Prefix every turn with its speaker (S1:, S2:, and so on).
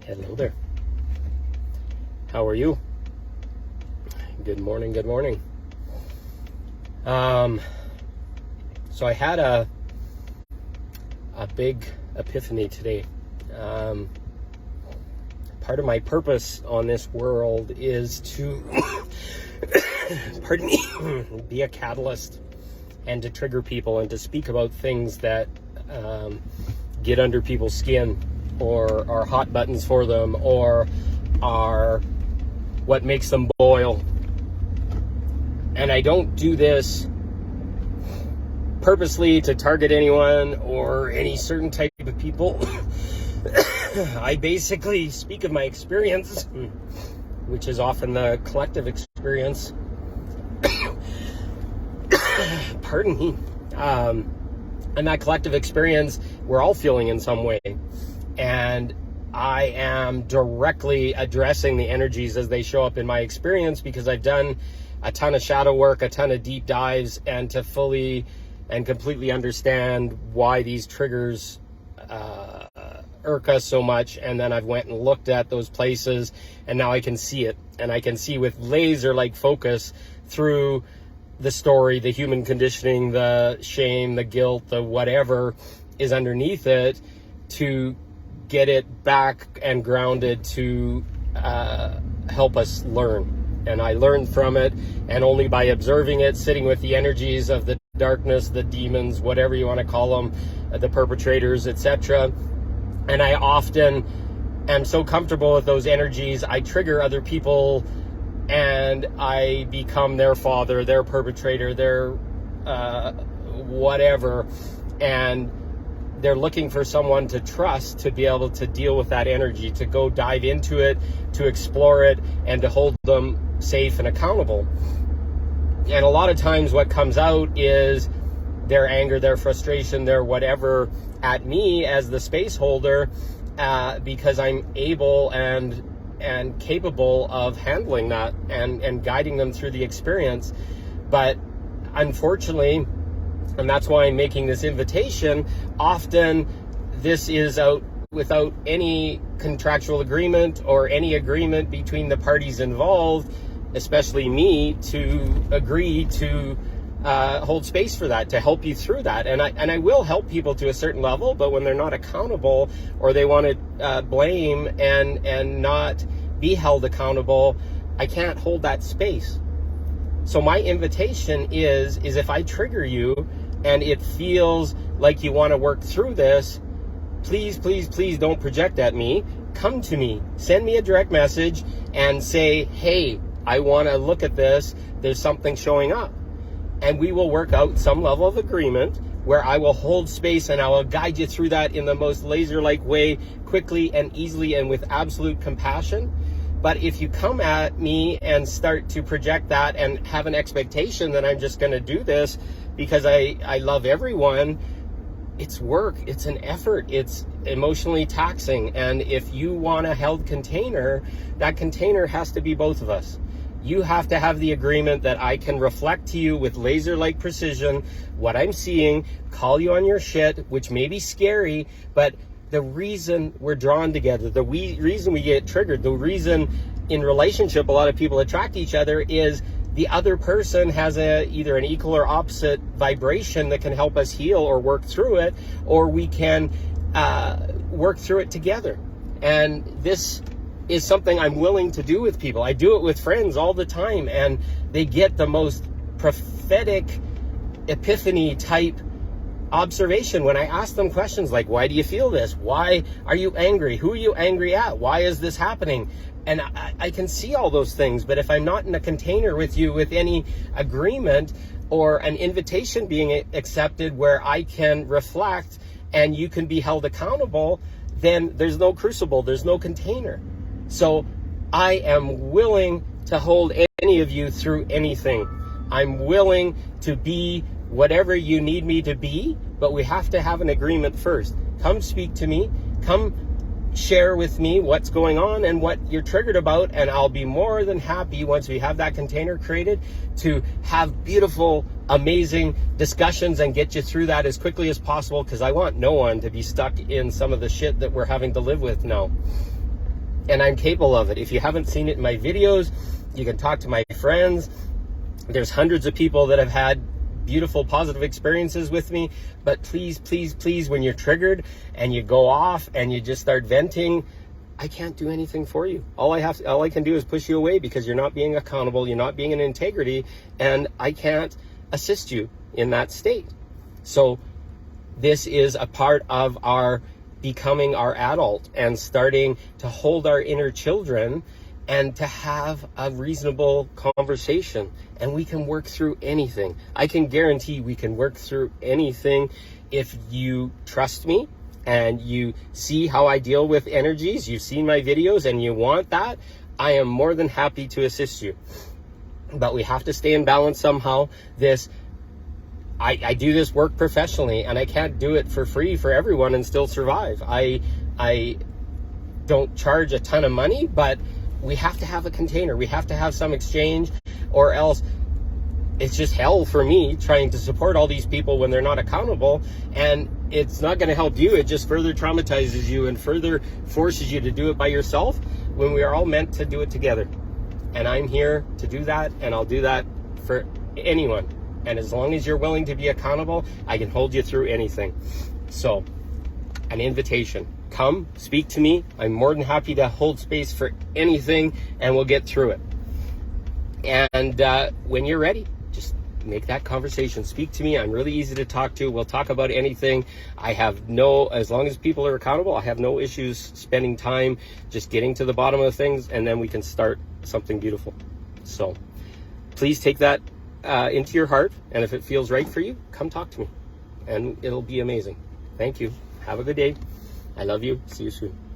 S1: Hello there. How are you? Good morning, good morning. So I had a big epiphany today. Part of my purpose on this world is to, pardon me, be a catalyst and to trigger people and to speak about things that get under people's skin or are hot buttons for them or are what makes them boil. And I don't do this purposely to target anyone or any certain type of people. I basically speak of my experience, which is often the collective experience. Pardon me. And that collective experience, we're all feeling in some way. And I am directly addressing the energies as they show up in my experience because I've done a ton of shadow work, a ton of deep dives, and to fully and completely understand why these triggers irk us so much. And then I've went and looked at those places, and now I can see it. And I can see with laser-like focus through the story, the human conditioning, the shame, the guilt, the whatever is underneath it, to get it back and grounded to help us learn. And I learned from it, and only by observing it, sitting with the energies of the darkness, the demons, whatever you want to call them, the perpetrators, etc. And I often am so comfortable with those energies, I trigger other people and I become their father, their perpetrator, their whatever. And they're looking for someone to trust to be able to deal with that energy, to go dive into it, to explore it, and to hold them safe and accountable. And a lot of times what comes out is their anger, their frustration, their whatever at me as the space holder, because I'm able and capable of handling that and guiding them through the experience. But unfortunately, and that's why I'm making this invitation, often this is out without any contractual agreement or any agreement between the parties involved, especially me, to agree to hold space for that, to help you through that. And I will help people to a certain level, but when they're not accountable or they want to blame and not be held accountable, I can't hold that space. So my invitation is if I trigger you and it feels like you want to work through this, please, please, please don't project at me. Come to me, send me a direct message and say, hey, I want to look at this. There's something showing up. And we will work out some level of agreement where I will hold space and I will guide you through that in the most laser-like way, quickly and easily and with absolute compassion. But if you come at me and start to project that and have an expectation that I'm just going to do this because I love everyone, it's work, it's an effort, it's emotionally taxing. And if you want a held container, that container has to be both of us. You have to have the agreement that I can reflect to you with laser-like precision what I'm seeing, call you on your shit, which may be scary, but the reason we're drawn together, the reason we get triggered, the reason in relationship a lot of people attract each other is the other person has either an equal or opposite vibration that can help us heal or work through it, or we can work through it together. And this is something I'm willing to do with people. I do it with friends all the time, and they get the most prophetic epiphany type observation when I ask them questions like, why do you feel this? Why are you angry? Who are you angry at? Why is this happening? And I can see all those things, but if I'm not in a container with you with any agreement or an invitation being accepted where I can reflect and you can be held accountable, then there's no crucible, there's no container. So I am willing to hold any of you through anything. I'm willing to be whatever you need me to be, but we have to have an agreement first. Come speak to me, come share with me what's going on and what you're triggered about, and I'll be more than happy once we have that container created to have beautiful, amazing discussions and get you through that as quickly as possible, because I want no one to be stuck in some of the shit that we're having to live with now. and I'm capable of it. If you haven't seen it in my videos, you can talk to my friends. There's hundreds of people that have had beautiful, positive experiences with me. But please, please, please, when you're triggered and you go off and you just start venting, I can't do anything for you. All I can do is push you away, because you're not being accountable, you're not being in integrity, and I can't assist you in that state. So this is a part of our becoming our adult and starting to hold our inner children and to have a reasonable conversation. And we can work through anything. I can guarantee we can work through anything if you trust me and you see how I deal with energies. You've seen my videos and you want that. I am more than happy to assist you. But we have to stay in balance somehow. I do this work professionally, and I can't do it for free for everyone and still survive. I don't charge a ton of money, but we have to have a container. We have to have some exchange, or else it's just hell for me trying to support all these people when they're not accountable, and it's not going to help you. It just further traumatizes you and further forces you to do it by yourself when we are all meant to do it together. And I'm here to do that, and I'll do that for anyone. And as long as you're willing to be accountable, I can hold you through anything. So, an invitation. Come, speak to me. I'm more than happy to hold space for anything, and we'll get through it. And when you're ready, just make that conversation. Speak to me. I'm really easy to talk to. We'll talk about anything. As long as people are accountable, I have no issues spending time just getting to the bottom of things, and then we can start something beautiful. So, please take that into your heart, and if it feels right for you, come talk to me, and it'll be amazing. Thank you. Have a good day. I love you. See you soon.